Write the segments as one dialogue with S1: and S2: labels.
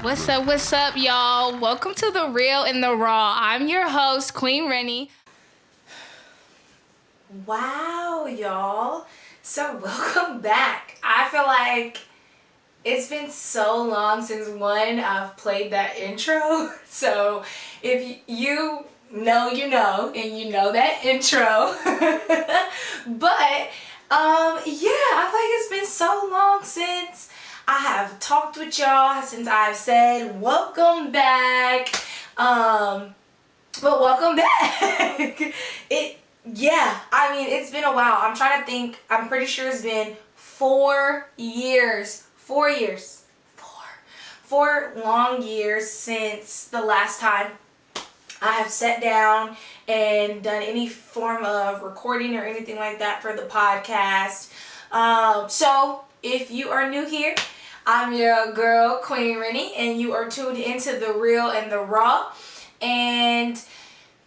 S1: What's up, y'all? Welcome to The Real and the Raw. I'm your host, Queen Renny.
S2: Wow, y'all. So, welcome back. I feel like it's been so long since I've played that intro. So, if you know, and you know that intro. But, yeah, I feel like it's been so long since I have talked with y'all, since I've said welcome back. But welcome back. It's been a while. I'm trying to think. I'm pretty sure it's been 4 years. 4 years. 4 long years since the last time I have sat down and done any form of recording or anything like that for the podcast. So if you are new here, I'm your girl, Queen Renny, and you are tuned into The Real and the Raw. And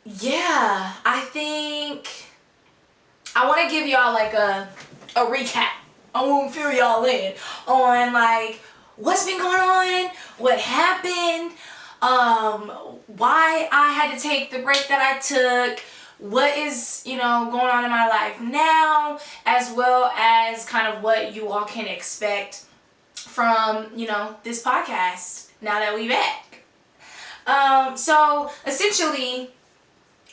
S2: yeah, I think I want to give y'all like a recap. I want to fill y'all in on like what's been going on, what happened, why I had to take the break that I took, what is, going on in my life now, as well as kind of what you all can expect from, this podcast now that we back. So essentially,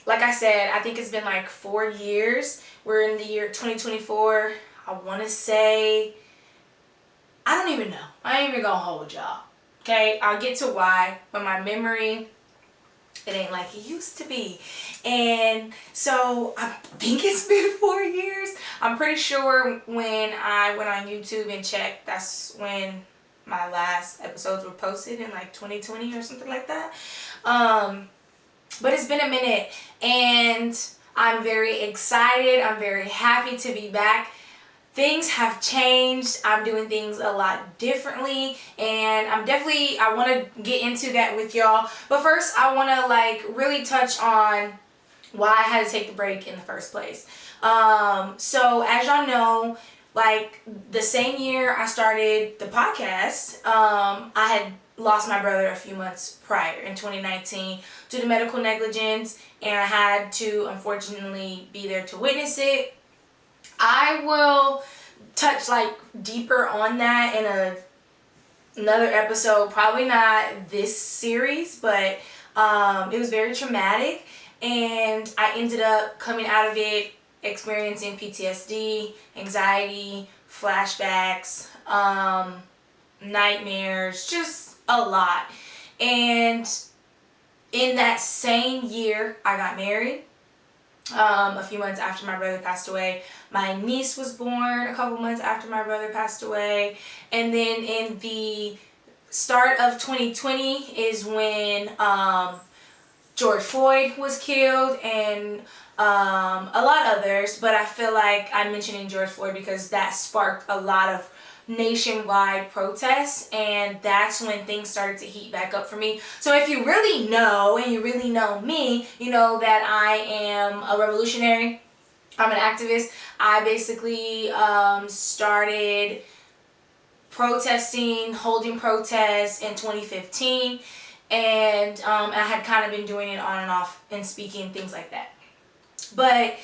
S2: like I said, I think it's been like 4 years. We're in the year 2024. I want to say, I don't even know. I ain't even gonna hold y'all. Okay, I'll get to why, but my memory, it ain't like it used to be. And so I think it's been 4 years. I'm pretty sure when I went on YouTube and checked, that's when my last episodes were posted in like 2020 or something like that. But it's been a minute, and I'm very excited. I'm very happy to be back. Things have changed. I'm doing things a lot differently, and I want to get into that with y'all. But first, I want to really touch on why I had to take the break in the first place. So as y'all know, the same year I started the podcast, I had lost my brother a few months prior in 2019 due to medical negligence, and I had to unfortunately be there to witness it. I will touch deeper on that in another episode, probably not this series, but it was very traumatic, and I ended up coming out of it experiencing PTSD, anxiety, flashbacks, nightmares, just a lot. And in that same year, I got married. A few months after my brother passed away. My niece was born a couple months after my brother passed away. And then in the start of 2020 is when George Floyd was killed, and a lot of others. But I feel like I'm mentioning George Floyd because that sparked a lot of nationwide protests, and that's when things started to heat back up for me. So if you really know, and you really know me, you know that I am a revolutionary. I'm an activist. I basically started protesting, holding protests in 2015, and I had kind of been doing it on and off and speaking, things like that. But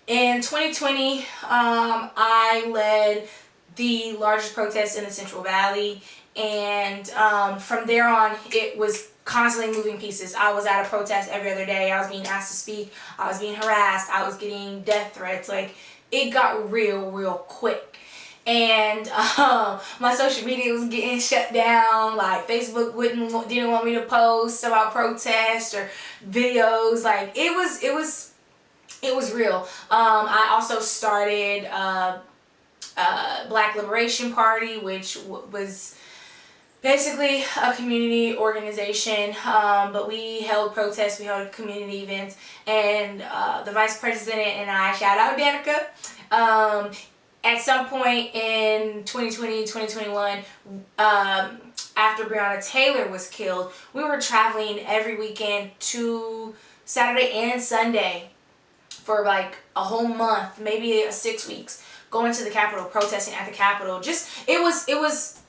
S2: in 2020, I led the largest protest in the Central Valley, and from there on, it was constantly moving pieces. I was at a protest every other day. I was being asked to speak. I was being harassed. I was getting death threats. It got real quick. And my social media was getting shut down. Facebook didn't want me to post about protests or videos. It was real. I also started Black Liberation Party, which was basically a community organization, but we held protests, we held community events, and the vice president and I, shout out Danica, at some point in 2020, 2021, after Breonna Taylor was killed, we were traveling every weekend to Saturday and Sunday for a whole month, maybe 6 weeks, going to the Capitol, protesting at the Capitol. It was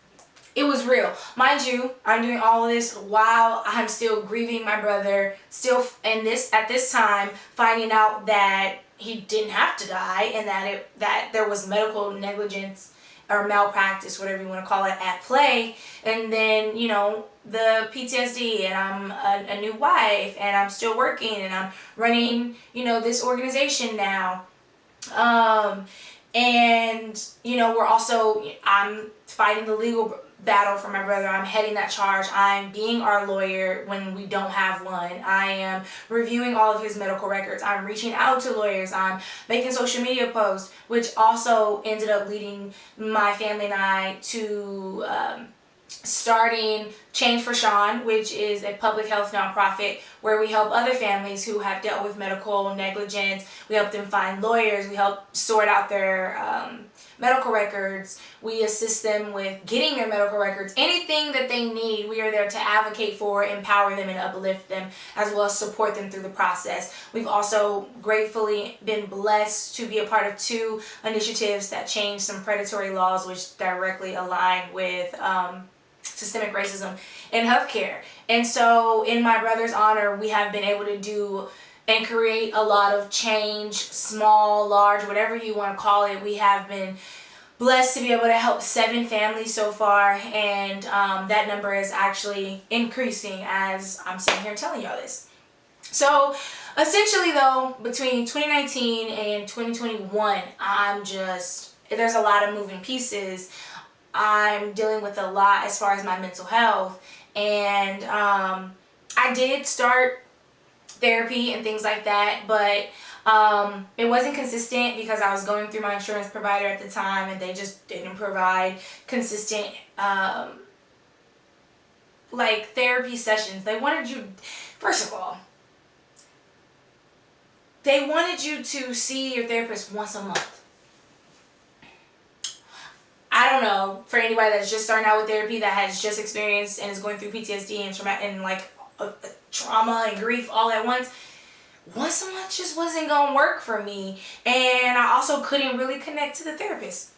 S2: it was real. Mind you, I'm doing all of this while I'm still grieving my brother, still at this time finding out that he didn't have to die, and that there was medical negligence or malpractice, whatever you want to call it, at play. And then, the PTSD, and I'm a new wife, and I'm still working, and I'm running, this organization now. And I'm fighting the legal battle for my brother. I'm heading that charge. I'm being our lawyer when we don't have one. I am reviewing all of his medical records. I'm reaching out to lawyers. I'm making social media posts, which also ended up leading my family and I to starting Change for Sean, which is a public health nonprofit where we help other families who have dealt with medical negligence. We help them find lawyers. We help sort out their medical records. We assist them with getting their medical records. Anything that they need, we are there to advocate for, empower them, and uplift them, as well as support them through the process. We've also gratefully been blessed to be a part of 2 initiatives that changed some predatory laws which directly align with systemic racism in healthcare. And so in my brother's honor, we have been able to do and create a lot of change, small, large, whatever you want to call it. We have been blessed to be able to help 7 families so far, and that number is actually increasing as I'm sitting here telling y'all this. So essentially though, between 2019 and 2021, there's a lot of moving pieces. I'm dealing with a lot as far as my mental health, and I did start therapy and things like that, but it wasn't consistent because I was going through my insurance provider at the time, and they just didn't provide consistent therapy sessions. First of all, they wanted you to see your therapist once a month. I don't know, for anybody that's just starting out with therapy, that has just experienced and is going through PTSD and trauma and grief all at once a month just wasn't gonna work for me, and I also couldn't really connect to the therapist.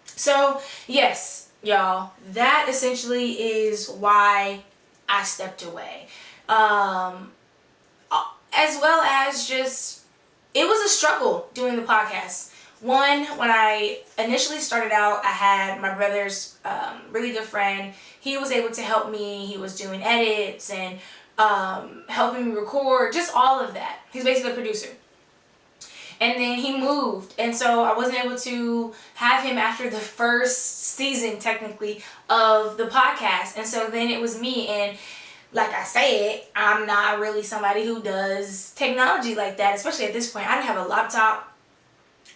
S2: So yes, y'all, that essentially is why I stepped away, as well as just, it was a struggle doing the podcast. One, when I initially started out, I had my brother's really good friend. He was able to help me. He was doing edits and helping me record, just all of that. He's basically a producer. And then he moved, and so I wasn't able to have him after the first season, technically, of the podcast. And so then it was me, and like I said, I'm not really somebody who does technology like that, especially at this point. I didn't have a laptop.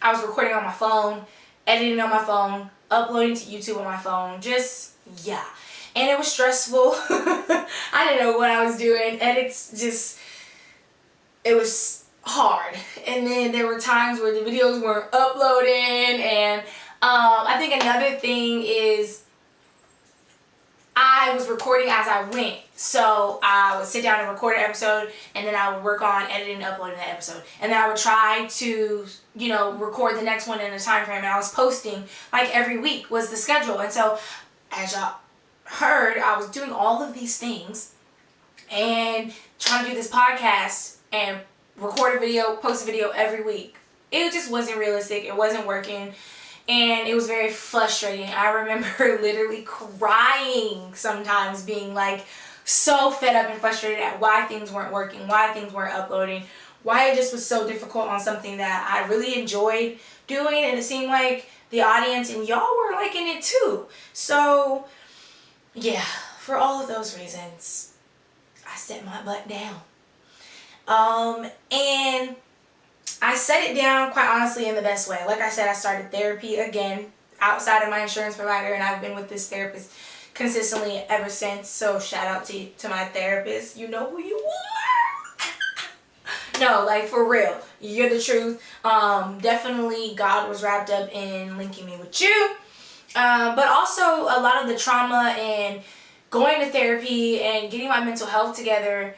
S2: I was recording on my phone, editing on my phone, uploading to YouTube on my phone, and it was stressful. I didn't know what I was doing, and it was hard. And then there were times where the videos weren't uploading, and I think another thing is I was recording as I went. So I would sit down and record an episode, and then I would work on editing and uploading that episode. And then I would try to, record the next one in a time frame. And I was posting every week was the schedule. And so as y'all heard, I was doing all of these things and trying to do this podcast and record a video, post a video every week. It just wasn't realistic. It wasn't working. And it was very frustrating. I remember literally crying sometimes, being so fed up and frustrated at why things weren't working, why things weren't uploading, why it just was so difficult on something that I really enjoyed doing, and it seemed like the audience and y'all were liking it too. So yeah, for all of those reasons, I set my butt down. And I set it down, quite honestly, in the best way. Like I said, I started therapy again outside of my insurance provider, and I've been with this therapist consistently ever since. So shout out to my therapist. You know who you are. No, for real. You're the truth. Definitely God was wrapped up in linking me with you. But also a lot of the trauma and going to therapy and getting my mental health together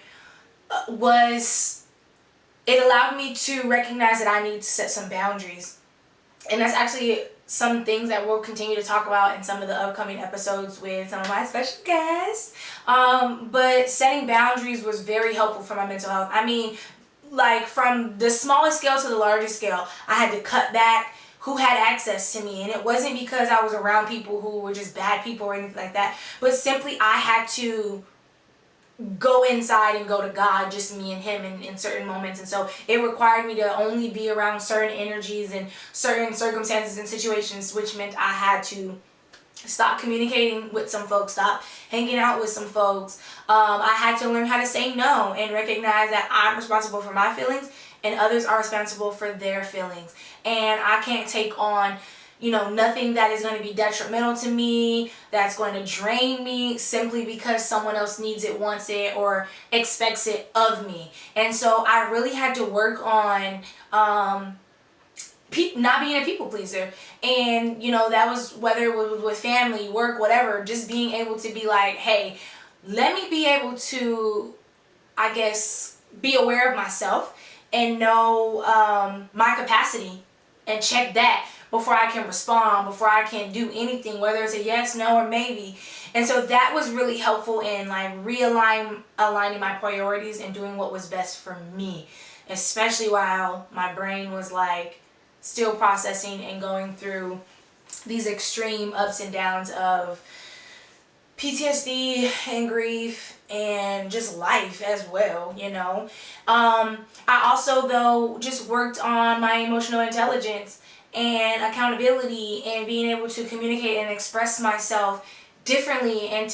S2: it allowed me to recognize that I need to set some boundaries. And that's actually some things that we'll continue to talk about in some of the upcoming episodes with some of my special guests. But setting boundaries was very helpful for my mental health. I mean, like from the smallest scale to the largest scale, I had to cut back who had access to me. And it wasn't because I was around people who were just bad people or anything like that, but simply I had to go inside and go to God, just me and him in certain moments. And so it required me to only be around certain energies and certain circumstances and situations, which meant I had to stop communicating with some folks, stop hanging out with some folks. I had to learn how to say no and recognize that I'm responsible for my feelings and others are responsible for their feelings. And I can't take on nothing that is going to be detrimental to me, that's going to drain me simply because someone else needs it, wants it, or expects it of me. And so I really had to work on not being a people pleaser. And, that was whether it was with family, work, whatever, just being able to be like, hey, let me be able to, I guess, be aware of myself and know my capacity and check that before I can respond, before I can do anything, whether it's a yes, no, or maybe. And so that was really helpful in like aligning my priorities and doing what was best for me, especially while my brain was like still processing and going through these extreme ups and downs of PTSD and grief and just life as well, I also, though, just worked on my emotional intelligence and accountability and being able to communicate and express myself differently and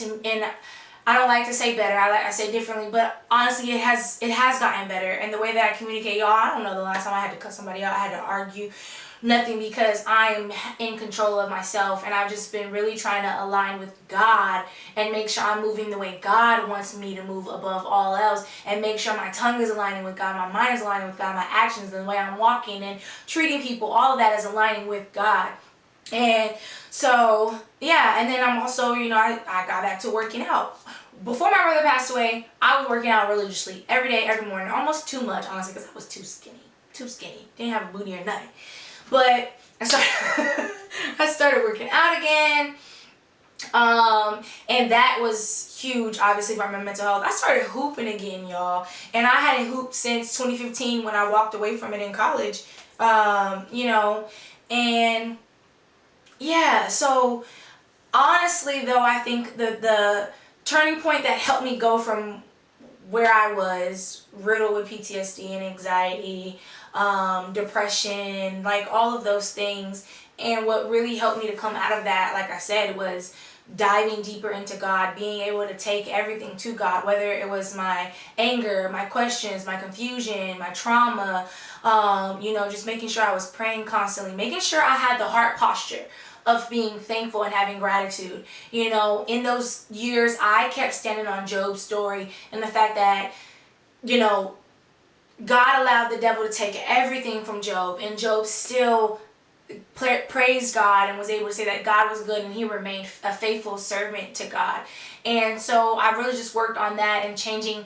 S2: I don't like to say better, I say differently, but honestly it has gotten better. And the way that I communicate, y'all, I don't know the last time I had to cut somebody out, I had to argue, nothing, because I am in control of myself, and I've just been really trying to align with God and make sure I'm moving the way God wants me to move above all else, and make sure my tongue is aligning with God, my mind is aligning with God, my actions, the way I'm walking and treating people, all of that is aligning with God. And so, yeah, and then I'm also, I got back to working out. Before my brother passed away, I was working out religiously every day, every morning, almost too much, honestly, because I was too skinny, didn't have a booty or nothing. But I started working out again, and that was huge, obviously, for my mental health. I started hooping again, y'all, and I hadn't hooped since 2015 when I walked away from it in college, and yeah, so honestly, though, I think the turning point that helped me go from where I was riddled with PTSD and anxiety, depression, like all of those things, and what really helped me to come out of that, like I said, was diving deeper into God, being able to take everything to God, whether it was my anger, my questions, my confusion, my trauma, just making sure I was praying constantly, making sure I had the heart posture of being thankful and having gratitude. In those years, I kept standing on Job's story and the fact that, God allowed the devil to take everything from Job, and Job still praised God and was able to say that God was good and he remained a faithful servant to God. And so I really just worked on that and changing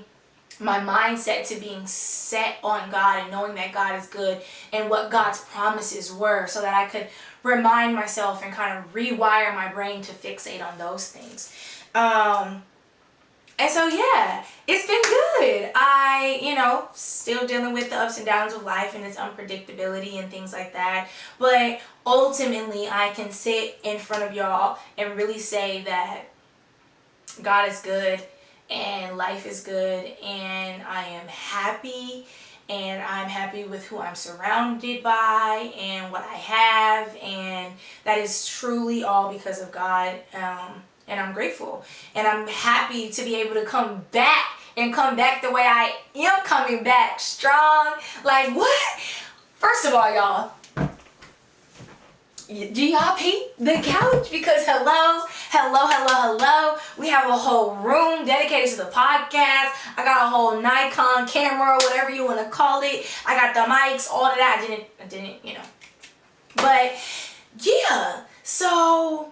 S2: my mindset to being set on God and knowing that God is good and what God's promises were, so that I could remind myself and kind of rewire my brain to fixate on those things. And so, yeah, it's been good. I, still dealing with the ups and downs of life and its unpredictability and things like that. But ultimately, I can sit in front of y'all and really say that God is good and life is good, and I am happy, and I'm happy with who I'm surrounded by and what I have, and that is truly all because of God. And I'm grateful, and I'm happy to be able to come back the way I am coming back, strong. Like, what? First of all, y'all, do y'all peep the couch? Because hello, we have a whole room dedicated to the podcast. I got a whole Nikon camera, whatever you want to call it. I got the mics, all of that. I didn't, but yeah, so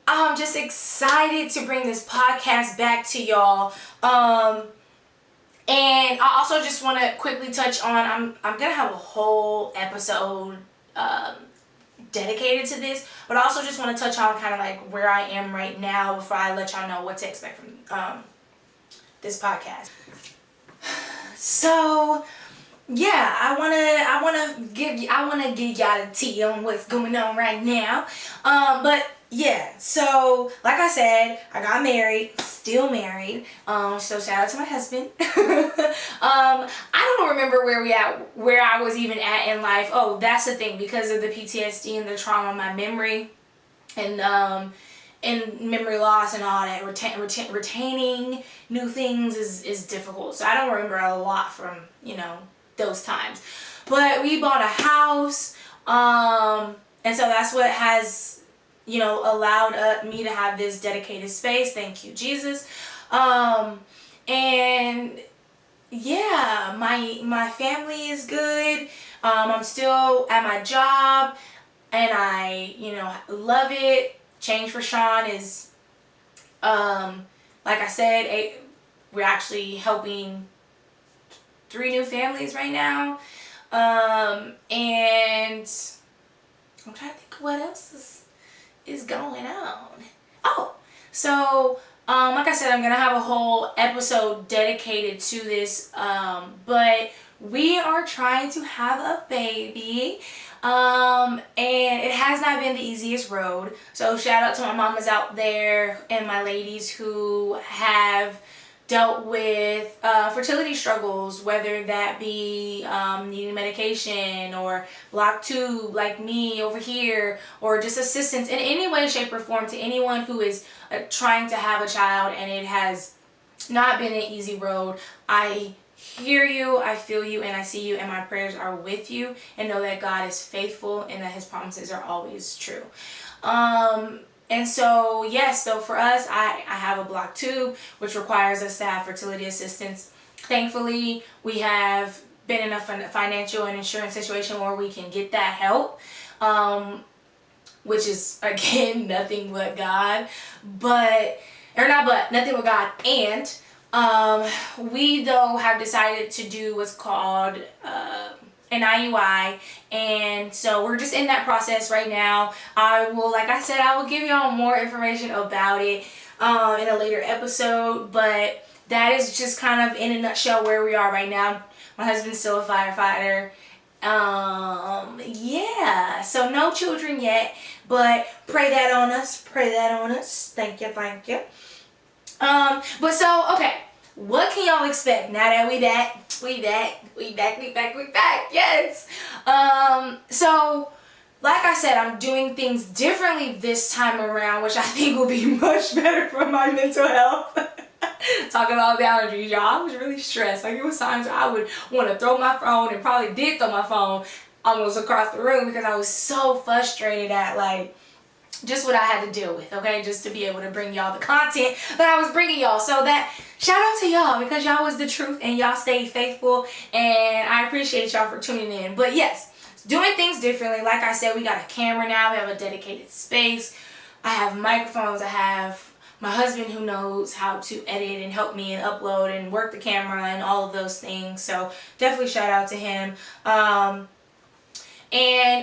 S2: I'm just excited to bring this podcast back to y'all. And I also just want to quickly touch on, I'm gonna have a whole episode dedicated to this, but I also just want to touch on kind of like where I am right now before I let y'all know what to expect from this podcast. So yeah, I wanna give y'all the tea on what's going on right now. But yeah, so like I said, I got married, still married. So shout out to my husband. I don't remember where I was even at in life. Oh, that's the thing, because of the PTSD and the trauma, my memory and memory loss and all that, retaining new things is difficult. So I don't remember a lot from, those times. But we bought a house, and so that's what has, allowed me to have this dedicated space. Thank you, Jesus. And yeah, my family is good. I'm still at my job, and I, love it. Change for Sean is, like I said, we're actually helping 3 new families right now. And I'm trying to think of what else is going on. Oh, so like I said, I'm gonna have a whole episode dedicated to this. But we are trying to have a baby. And it has not been the easiest road. So shout out to my mamas out there and my ladies who have dealt with fertility struggles, whether that be needing medication or blocked tube like me over here, or just assistance in any way, shape, or form to anyone who is trying to have a child and it has not been an easy road. I hear you, I feel you, and I see you, and my prayers are with you, and know that God is faithful and that his promises are always true. And so, yes, so for us, I have a blocked tube, which requires us to have fertility assistance. Thankfully, we have been in a financial and insurance situation where we can get that help, which is, again, nothing but God. Nothing but God. And we, though, have decided to do what's called an IUI, and so we're just in that process right now. Like I said, I will give y'all more information about it in a later episode, but that is just kind of in a nutshell where we are right now. My husband's still a firefighter. Yeah, so no children yet, but pray that on us. Thank you. But so, okay, what can y'all expect now that we back? Yes. So, like I said, I'm doing things differently this time around, which I think will be much better for my mental health. Talk about boundaries, y'all. I was really stressed. Like, it was times I would want to throw my phone, and probably did throw my phone almost across the room, because I was so frustrated at, like, just what I had to deal with, okay? Just to be able to bring y'all the content that I was bringing y'all. So that, shout out to y'all, because y'all was the truth and y'all stayed faithful, and I appreciate y'all for tuning in. But yes, doing things differently. Like I said, we got a camera now. We have a dedicated space. I have microphones. I have my husband who knows how to edit and help me and upload and work the camera and all of those things. So definitely shout out to him. And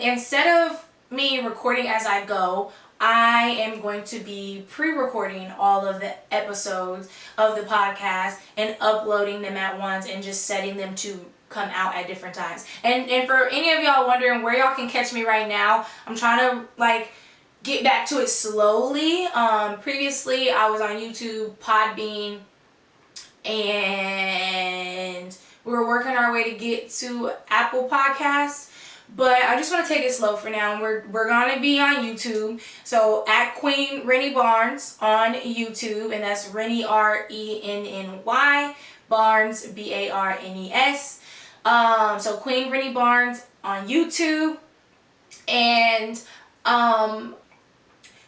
S2: instead of me recording as I go, I am going to be pre-recording all of the episodes of the podcast and uploading them at once, and just setting them to come out at different times. And for any of y'all wondering where y'all can catch me right now, I'm trying to get back to it slowly. Previously I was on YouTube, Podbean, and we were working our way to get to Apple Podcasts. But I just want to take it slow for now. We're going to be on YouTube. So at Queen Renny Barnes on YouTube. And that's Renny, Renny, Barnes, Barnes. So Queen Renny Barnes on YouTube. And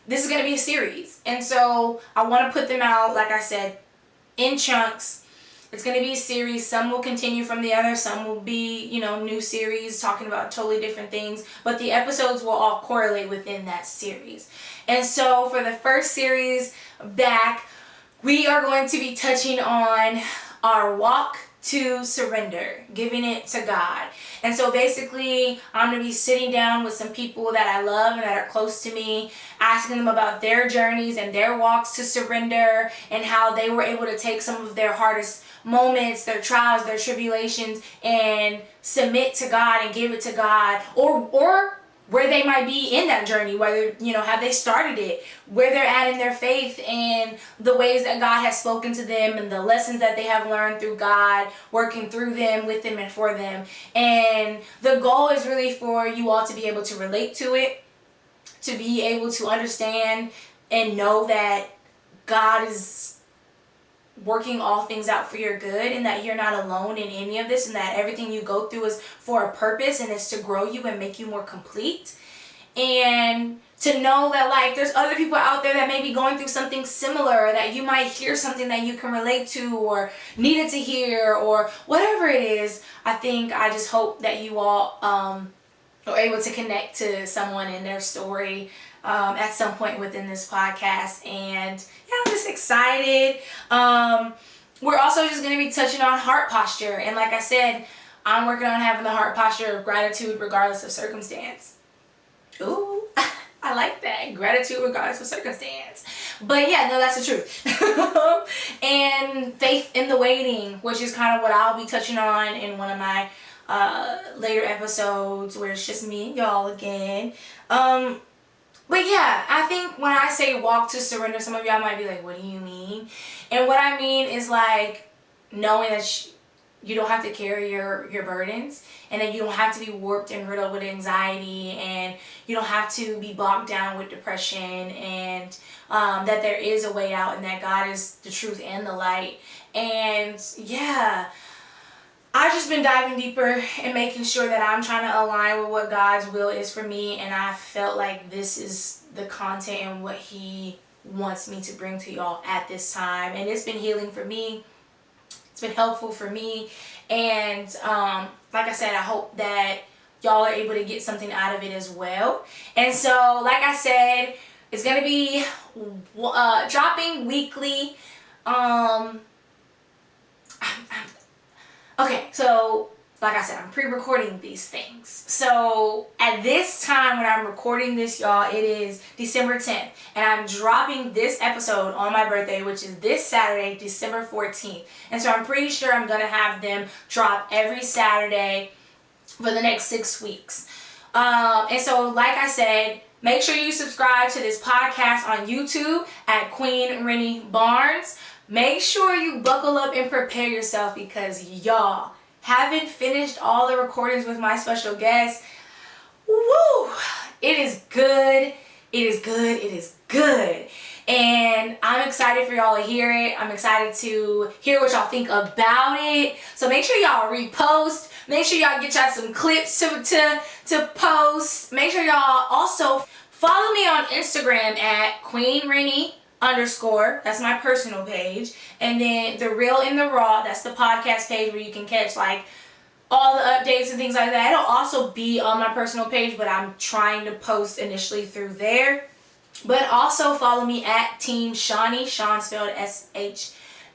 S2: this is going to be a series. And so I want to put them out, like I said, in chunks. It's going to be a series. Some will continue from the other. Some will be, new series talking about totally different things. But the episodes will all correlate within that series. And so for the first series back, we are going to be touching on our walk to surrender, giving it to God. And so basically, I'm going to be sitting down with some people that I love and that are close to me, asking them about their journeys and their walks to surrender and how they were able to take some of their hardest moments, their trials, their tribulations, and submit to God and give it to God, or where they might be in that journey, whether, have they started it, where they're at in their faith, and the ways that God has spoken to them, and the lessons that they have learned through God, working through them, with them, and for them. And the goal is really for you all to be able to relate to it, to be able to understand and know that God is working all things out for your good, and that you're not alone in any of this, and that everything you go through is for a purpose, and it's to grow you and make you more complete. And to know that, like, there's other people out there that may be going through something similar, that you might hear something that you can relate to or needed to hear, or whatever it is. I just hope that you all are able to connect to someone in their story at some point within this podcast. And yeah, I'm just excited. We're also just going to be touching on heart posture. And like I said, I'm working on having the heart posture of gratitude regardless of circumstance. Ooh, I like that. Gratitude regardless of circumstance. But yeah, no, that's the truth. And faith in the waiting, which is kind of what I'll be touching on in one of my later episodes, where it's just me and y'all again. But yeah, I think when I say walk to surrender, some of y'all might be like, what do you mean? And what I mean is, like, knowing that you don't have to carry your burdens, and that you don't have to be warped and riddled with anxiety, and you don't have to be bogged down with depression, and that there is a way out, and that God is the truth and the light. And yeah, I've just been diving deeper and making sure that I'm trying to align with what God's will is for me, and I felt like this is the content and what He wants me to bring to y'all at this time. And it's been healing for me. It's been helpful for me. And like I said, I hope that y'all are able to get something out of it as well. And so, like I said, it's going to be dropping weekly. Okay, so like I said, I'm pre-recording these things. So at this time when I'm recording this, y'all, it is December 10th. And I'm dropping this episode on my birthday, which is this Saturday, December 14th. And so I'm pretty sure I'm going to have them drop every Saturday for the next 6 weeks. And so, like I said, make sure you subscribe to this podcast on YouTube at Queen Renny Barnes. Make sure you buckle up and prepare yourself, because y'all, haven't finished all the recordings with my special guest. Woo! It is good. It is good. It is good. And I'm excited for y'all to hear it. I'm excited to hear what y'all think about it. So make sure y'all repost. Make sure y'all get y'all some clips to post. Make sure y'all also follow me on Instagram at Queen Renny _. That's my personal page. And then The Real and the Raw, that's the podcast page where you can catch like all the updates and things like that. It'll also be on my personal page, but I'm trying to post initially through there. But also follow me at Team Shawnee. Sean spelled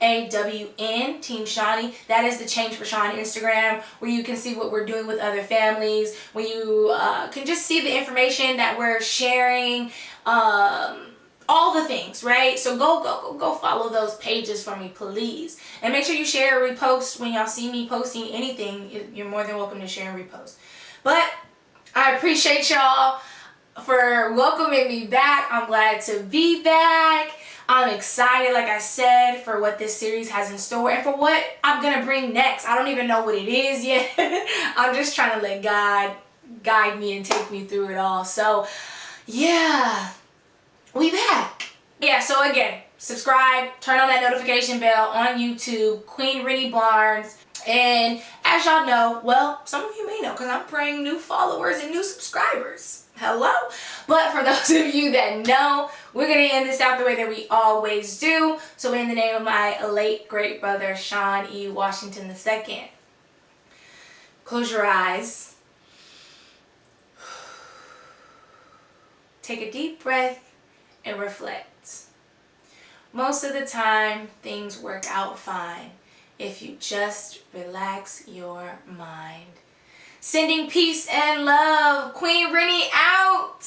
S2: SHAWN, Team Shawnee. That is the Change for Sean Instagram, where you can see what we're doing with other families, where you can just see the information that we're sharing, all the things, right? So go follow those pages for me, please. And make sure you share or repost when y'all see me posting anything. You're more than welcome to share and repost. But I appreciate y'all for welcoming me back. I'm glad to be back. I'm excited, like I said, for what this series has in store and for what I'm going to bring next. I don't even know what it is yet. I'm just trying to let God guide me and take me through it all. So, yeah. We back. Yeah, so again, subscribe, turn on that notification bell on YouTube, Queen Renny Barnes. And as y'all know, well, some of you may know, because I'm praying new followers and new subscribers. Hello? But for those of you that know, we're going to end this out the way that we always do. So in the name of my late great brother, Sean E. Washington II, close your eyes. Take a deep breath and reflect. Most of the time, things work out fine. if you just relax your mind. Sending peace and love. Queen Renny out.